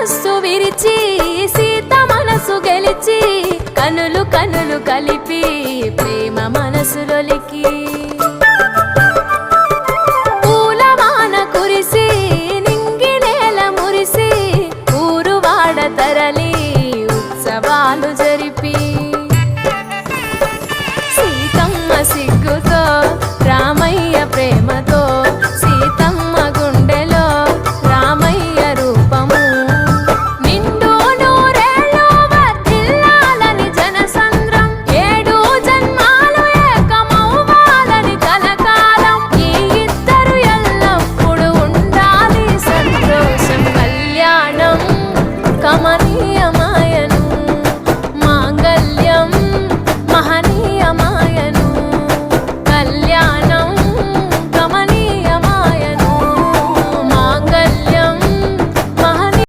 ధనుస్సు విరిచి సీత మనసు గెలిచి కనులు కనులు కలిపి ప్రేమ మనసులొలికి పూలవాన కురిసి నింగి నేల మురిసి ఊరువాడ తరలి ఉత్సవాలు జరిపి సీతమ్మ సిగ్గుతో రామయ్య ప్రేమతో సీతమ్మ గుండెలో రామయ్య రూపము నిండు నూరేళ్ళు వర్ధిల్లాలని జనసంద్రం ఏడు జన్మాలు ఏకమవ్వాలని కలకాలం ఈ ఇద్దరు ఎల్లప్పుడు ఉండాలి సంతోషం కళ్యాణం కమనీయం